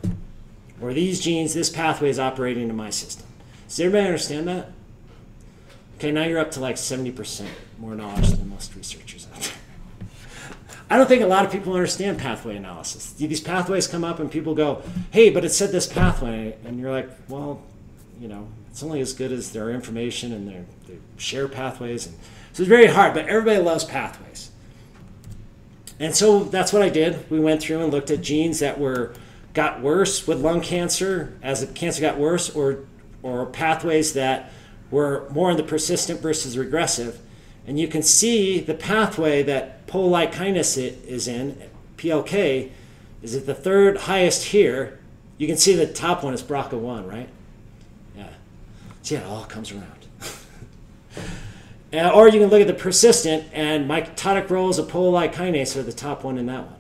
Or these genes, this pathway is operating in my system. Does everybody understand that? Okay, now you're up to like 70% more knowledge than most researchers out there. I don't think a lot of people understand pathway analysis. These pathways come up and people go, hey, but it said this pathway. And you're like, well, it's only as good as their information and they share pathways. And so it's very hard, but everybody loves pathways. And so that's what I did. We went through and looked at genes that got worse with lung cancer as the cancer got worse, or pathways that were more in the persistent versus regressive. And you can see the pathway that Polo-Like kinase is in, PLK, is at the 3rd highest here. You can see the top one is BRCA1, right? Yeah. See, it all comes around. Or you can look at the persistent, and mitotic roles of Polo-Like kinase are the top one in that one,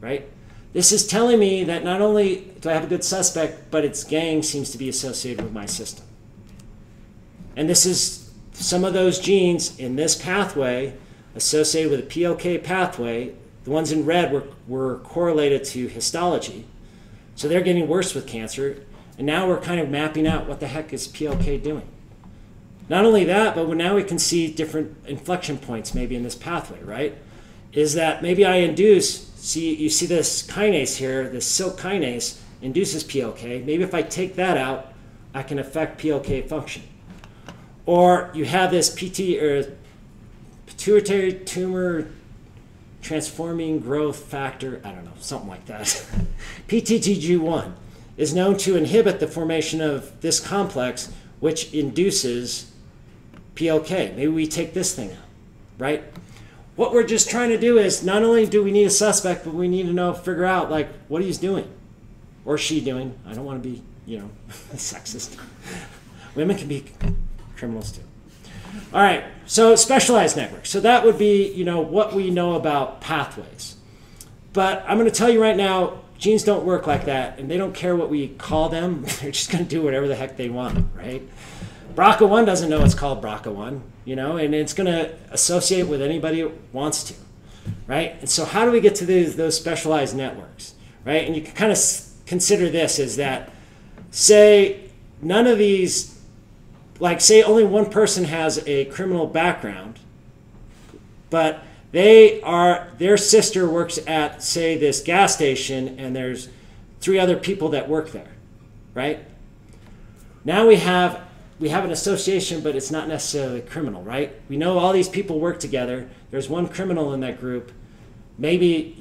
right? This is telling me that not only do I have a good suspect, but its gang seems to be associated with my system. And this is some of those genes in this pathway associated with the PLK pathway. The ones in red were correlated to histology. So they're getting worse with cancer. And now we're kind of mapping out what the heck is PLK doing. Not only that, but now we can see different inflection points maybe in this pathway, right? Is that maybe I induce, you see this kinase here, this silk kinase induces PLK. Maybe if I take that out, I can affect PLK function. Or you have this pituitary tumor transforming growth factor, I don't know, something like that. PTTG1 is known to inhibit the formation of this complex, which induces PLK. Maybe we take this thing out, right? What we're just trying to do is not only do we need a suspect, but we need to figure out like what he's doing or she doing. I don't want to be, sexist. Women can be criminals too. All right, so specialized networks. So that would be, what we know about pathways. But I'm going to tell you right now, genes don't work like that, and they don't care what we call them. They're just going to do whatever the heck they want, right? BRCA1 doesn't know it's called BRCA1, and it's going to associate with anybody it wants to, right? And so how do we get to those specialized networks, right? And you can kind of consider this as that, say, none of these, like say only one person has a criminal background, but their sister works at, say, this gas station, and there's 3 other people that work there, right? Now we have an association, but it's not necessarily criminal, right? We know all these people work together. There's one criminal in that group. Maybe,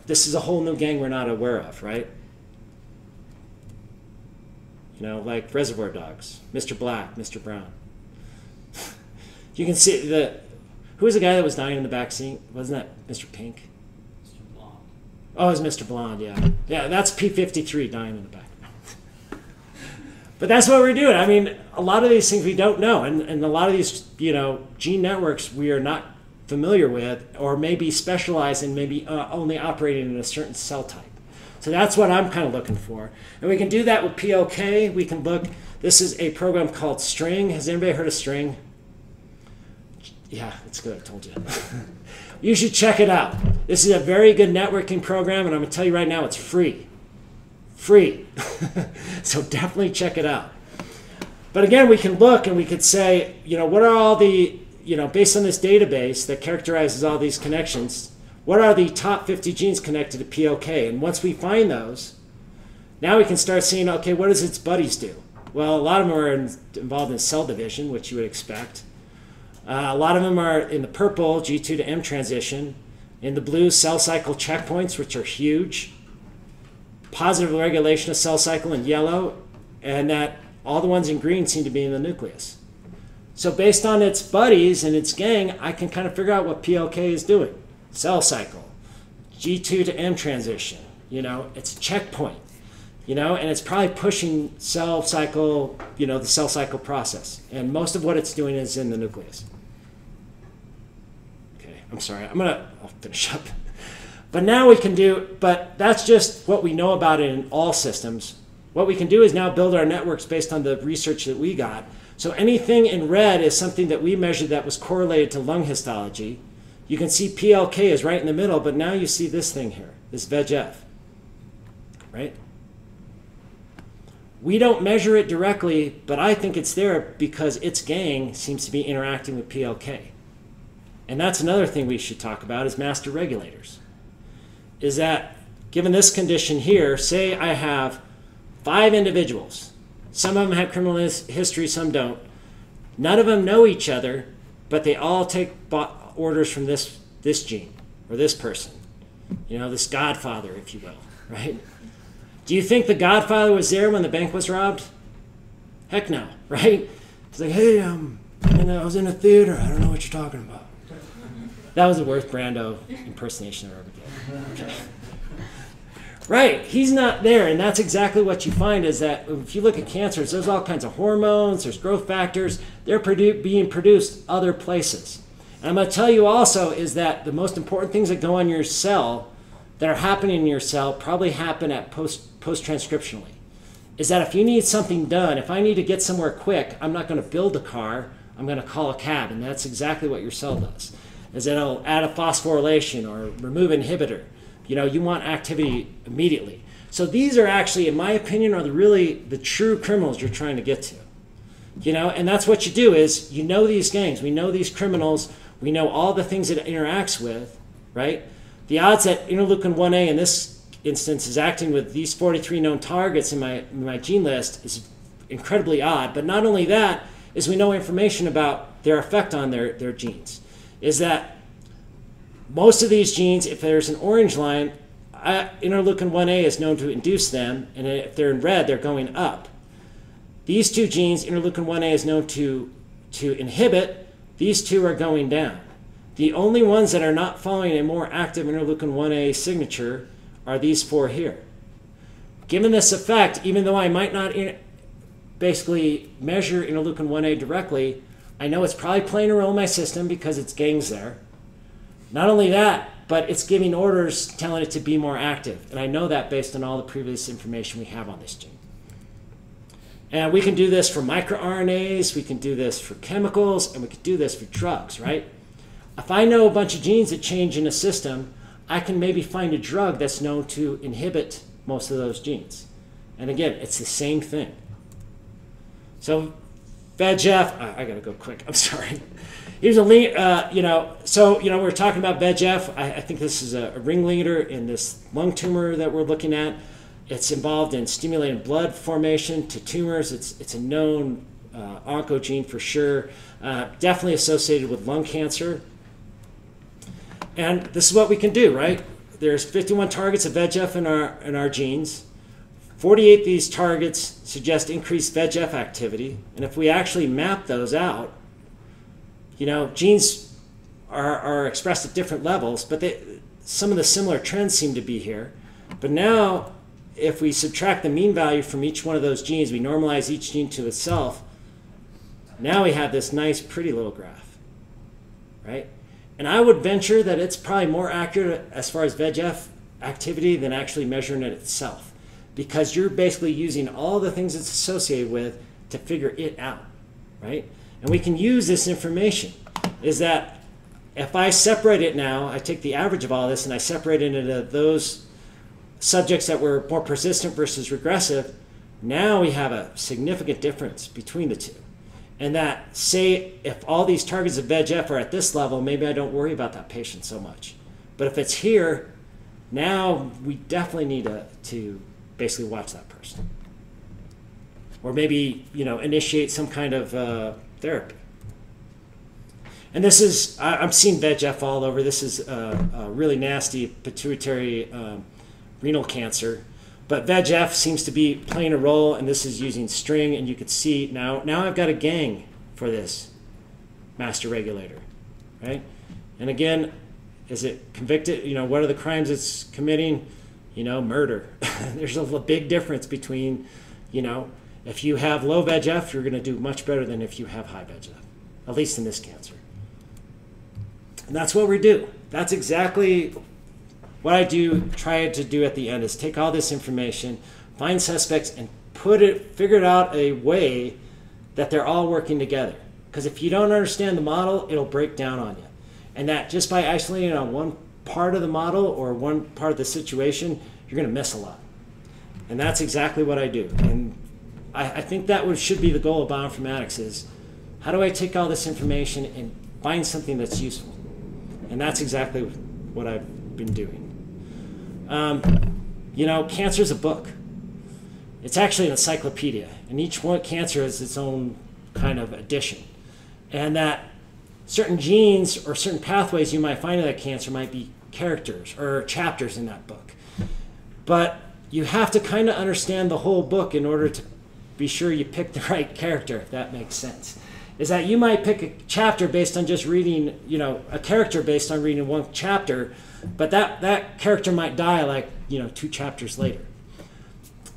this is a whole new gang we're not aware of, right? Like Reservoir Dogs, Mr. Black, Mr. Brown. You can see who was the guy that was dying in the back seat? Wasn't that Mr. Pink? Mr. Blonde. Oh, it was Mr. Blonde, yeah. Yeah, that's P53 dying in the back. But that's what we're doing. I mean, a lot of these things we don't know. And a lot of these, gene networks we are not familiar with, or maybe specialized and maybe only operating in a certain cell type. So that's what I'm kind of looking for. And we can do that with PLK. We can look, this is a program called String. Has anybody heard of String? Yeah, it's good, I told you. You should check it out. This is a very good networking program, and I'm going to tell you right now, it's free. Free. So definitely check it out. But again, we can look and we could say, what are all the, based on this database that characterizes all these connections, what are the top 50 genes connected to PLK? And once we find those, now we can start seeing, okay, what does its buddies do? Well, a lot of them are involved in cell division, which you would expect. A lot of them are in the purple, G2 to M transition. In the blue, cell cycle checkpoints, which are huge. Positive regulation of cell cycle in yellow. And that all the ones in green seem to be in the nucleus. So based on its buddies and its gang, I can kind of figure out what PLK is doing. Cell cycle, G2 to M transition, it's a checkpoint, and it's probably pushing cell cycle, the cell cycle process. And most of what it's doing is in the nucleus. Okay, I'm sorry, I'll finish up. But now we can but that's just what we know about it in all systems. What we can do is now build our networks based on the research that we got. So anything in red is something that we measured that was correlated to lung histology. You can see PLK is right in the middle, but now you see this thing here, this VEGF, right? We don't measure it directly, but I think it's there because its gang seems to be interacting with PLK. And that's another thing we should talk about is master regulators. Is that given this condition here, say I have 5 individuals. Some of them have criminal history, some don't. None of them know each other, but they all take orders from this gene or this person, this godfather, if you will, right? Do you think the godfather was there when the bank was robbed? Heck no, right? It's like, hey, I was in a theater. I don't know what you're talking about. That was the worst Brando impersonation I've ever did. Okay. Right, he's not there, and that's exactly what you find is that if you look at cancers, there's all kinds of hormones, there's growth factors, they're being produced other places. And I'm going to tell you also is that the most important things that go on your cell that are happening in your cell probably happen at post-transcriptionally. Is that if you need something done, if I need to get somewhere quick, I'm not going to build a car, I'm going to call a cab, and that's exactly what your cell does. Is that it'll add a phosphorylation or remove inhibitor. You want activity immediately. So these are actually, in my opinion, are really the true criminals you're trying to get to. And that's what you do is, these gangs, we know these criminals, we know all the things it interacts with, right? The odds that interleukin 1A in this instance is acting with these 43 known targets in my gene list is incredibly odd. But not only that, is we know information about their effect on their genes. Is that most of these genes, if there's an orange line, interleukin 1A is known to induce them, and if they're in red, they're going up. These two genes, interleukin 1A is known to inhibit, these two are going down. The only ones that are not following a more active interleukin 1A signature are these four here. Given this effect, even though I might not basically measure interleukin 1A directly, I know it's probably playing a role in my system because it's gangs there. Not only that, but it's giving orders telling it to be more active. And I know that based on all the previous information we have on this gene. And we can do this for microRNAs, we can do this for chemicals, and we can do this for drugs, right? If I know a bunch of genes that change in a system, I can maybe find a drug that's known to inhibit most of those genes. And again, it's the same thing. So VEGF, I gotta go quick, I'm sorry. Here's a link, we're talking about VEGF. I think this is a ringleader in this lung tumor that we're looking at. It's involved in stimulating blood formation to tumors. It's a known oncogene for sure, definitely associated with lung cancer. And this is what we can do, right? There's 51 targets of VEGF in our genes. 48 of these targets suggest increased VEGF activity. And if we actually map those out, genes are expressed at different levels, but some of the similar trends seem to be here. But now, if we subtract the mean value from each one of those genes, we normalize each gene to itself, now we have this nice, pretty little graph, right? And I would venture that it's probably more accurate as far as VEGF activity than actually measuring it itself, because you're basically using all the things it's associated with to figure it out, right? And we can use this information, is that if I separate it now, I take the average of all this and I separate it into those subjects that were more persistent versus regressive, now we have a significant difference between the two. And that, say, if all these targets of VEGF are at this level, maybe I don't worry about that patient so much. But if it's here, now we definitely need to basically watch that person. Or maybe, initiate some kind of therapy. And this is, I'm seeing VEGF all over. This is a really nasty pituitary renal cancer. But VEGF seems to be playing a role, and this is using string, and you could see now I've got a gang for this master regulator, right? And again, is it convicted? What are the crimes it's committing? Murder. There's a big difference between, if you have low VEGF, you're going to do much better than if you have high VEGF, at least in this cancer. And that's what we do. That's exactly what I try to do at the end, is take all this information, find suspects, and figure out a way that they're all working together. Because if you don't understand the model, it'll break down on you. And that just by isolating on one part of the model or one part of the situation, you're going to miss a lot. And that's exactly what I do. And I think that should be the goal of bioinformatics, is how do I take all this information and find something that's useful? And that's exactly what I've been doing. Cancer is a book. It's actually an encyclopedia, and each one cancer has its own kind of edition. And that certain genes or certain pathways you might find in that cancer might be characters or chapters in that book. But you have to kind of understand the whole book in order to be sure you pick the right character, if that makes sense. Is that you might pick a chapter based on just reading, a character based on reading one chapter, but that character might die like, 2 chapters later.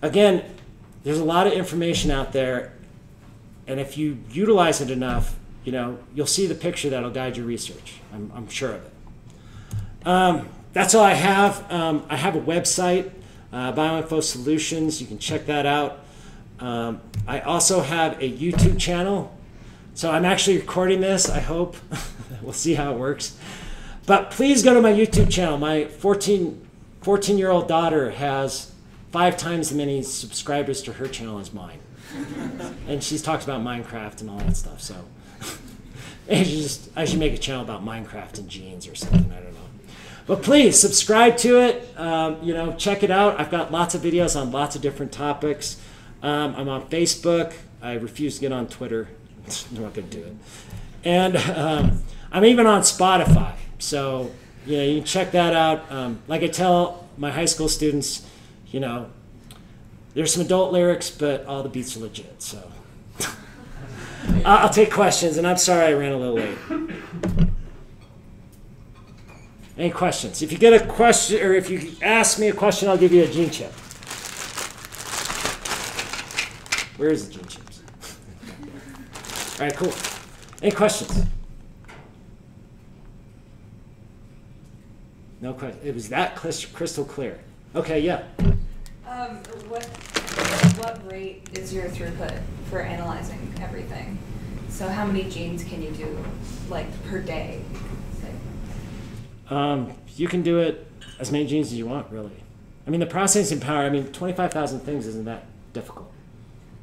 Again, there's a lot of information out there, and if you utilize it enough, you'll see the picture that'll guide your research. I'm sure of it. That's all I have. I have a website, Bioinfo Solutions. You can check that out. I also have a YouTube channel. So I'm actually recording this, I hope. We'll see how it works. But please go to my YouTube channel. My 14 14-year-old daughter has 5 times as many subscribers to her channel as mine. And she talks about Minecraft and all that stuff, so. And I should make a channel about Minecraft and genes or something, I don't know. But please, subscribe to it, check it out. I've got lots of videos on lots of different topics. I'm on Facebook. I refuse to get on Twitter. I'm not going to do it. And I'm even on Spotify. So, you can check that out. Like I tell my high school students, there's some adult lyrics, but all the beats are legit. So I'll take questions, and I'm sorry I ran a little late. Any questions? If you get a question, or if you ask me a question, I'll give you a gene chip. Where is the gene chips? All right, cool. Any questions? No question. It was that crystal clear. Okay, yeah. What rate is your throughput for analyzing everything? So how many genes can you do, per day? You can do it as many genes as you want, really. I mean, the processing power, 25,000 things isn't that difficult.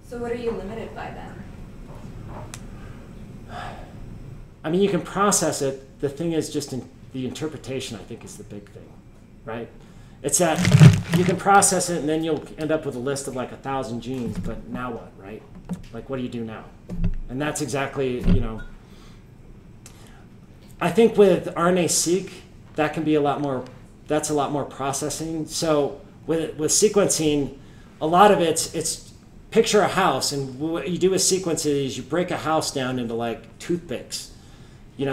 So what are you limited by then? You can process it. The thing is just the interpretation, I think, is the big thing, right? It's that you can process it and then you'll end up with a list of 1,000 genes, but now what, right? What do you do now? And that's exactly, I think with RNA-seq, that can be a lot more processing. So with sequencing, a lot of it's picture a house, and what you do with sequences is you break a house down into toothpicks,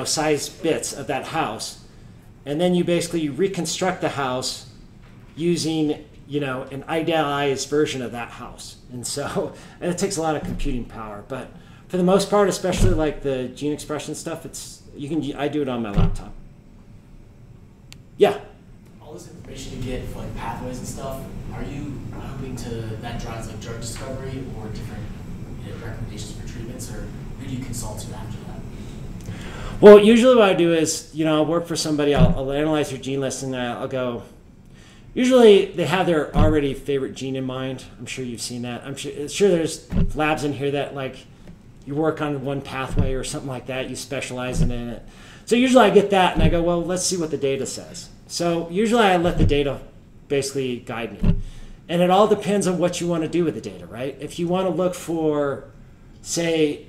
size bits of that house, and then you basically reconstruct the house using an idealized version of that house. And it takes a lot of computing power, but for the most part, especially the gene expression stuff, I do it on my laptop. Yeah. All this information you get for pathways and stuff, are you hoping that drives drug discovery or different recommendations for treatments, or who do you consult to after that? Well, usually what I do is, I'll work for somebody, I'll analyze their gene list, and I'll go, usually they have their already favorite gene in mind. I'm sure you've seen that. I'm sure there's labs in here that you work on one pathway or something like that, you specialize in it. So usually I get that and I go, well, let's see what the data says. So usually I let the data basically guide me. And it all depends on what you want to do with the data, right? If you want to look for, say,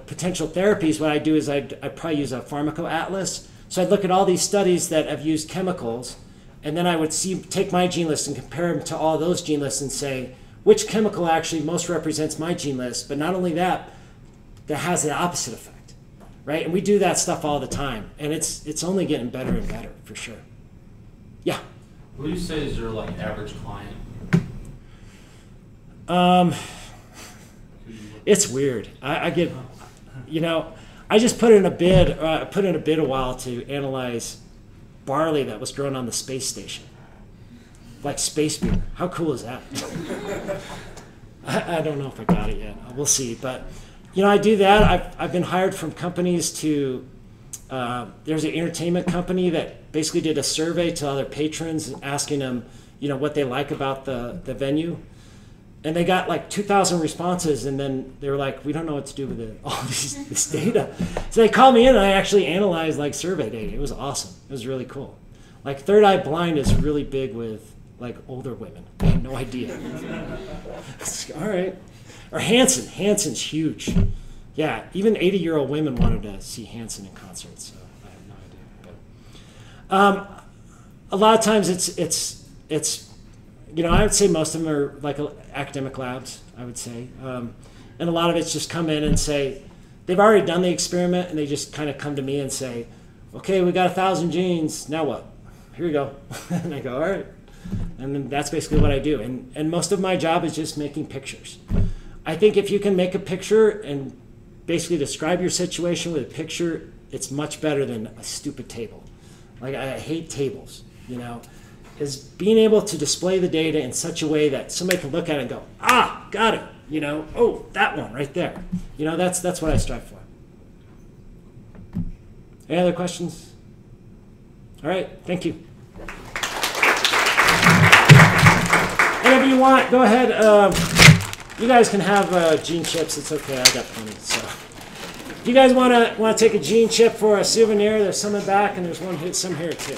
potential therapies, what I do is I'd probably use a pharmacoatlas. So I'd look at all these studies that have used chemicals, and then I would take my gene list and compare them to all those gene lists and say, which chemical actually most represents my gene list? But not only that has the opposite effect, right? And we do that stuff all the time, and it's only getting better and better, for sure. Yeah? What do you say is your average client? It's weird. I get, I just put in a bid a while to analyze barley that was grown on the space station. Space beer. How cool is that? I don't know if I got it yet. We'll see. But, I do that. I've been hired from companies to, there's an entertainment company that basically did a survey to all their patrons asking them, what they like about the venue. And they got 2,000 responses, and then they were like, we don't know what to do with all this data. So they called me in, and I actually analyzed survey data. It was awesome. It was really cool. Third Eye Blind is really big with older women. I had no idea. All right. Or Hanson. Hanson's huge. Yeah, even 80-year-old women wanted to see Hanson in concert, so I have no idea. But a lot of times it's I would say most of them are academic labs, I would say. And a lot of it's just come in and say, they've already done the experiment, and they just kind of come to me and say, okay, we got 1,000 genes, now what? Here you go. And I go, all right. And then that's basically what I do. And most of my job is just making pictures. I think if you can make a picture and basically describe your situation with a picture, it's much better than a stupid table. I hate tables, is being able to display the data in such a way that somebody can look at it and go, ah, got it, oh, that one right there. That's what I strive for. Any other questions? All right, thank you. want, go ahead. You guys can have gene chips. It's okay. I got plenty. So, if you guys want to take a gene chip for a souvenir, there's some in the back, and there's some here too.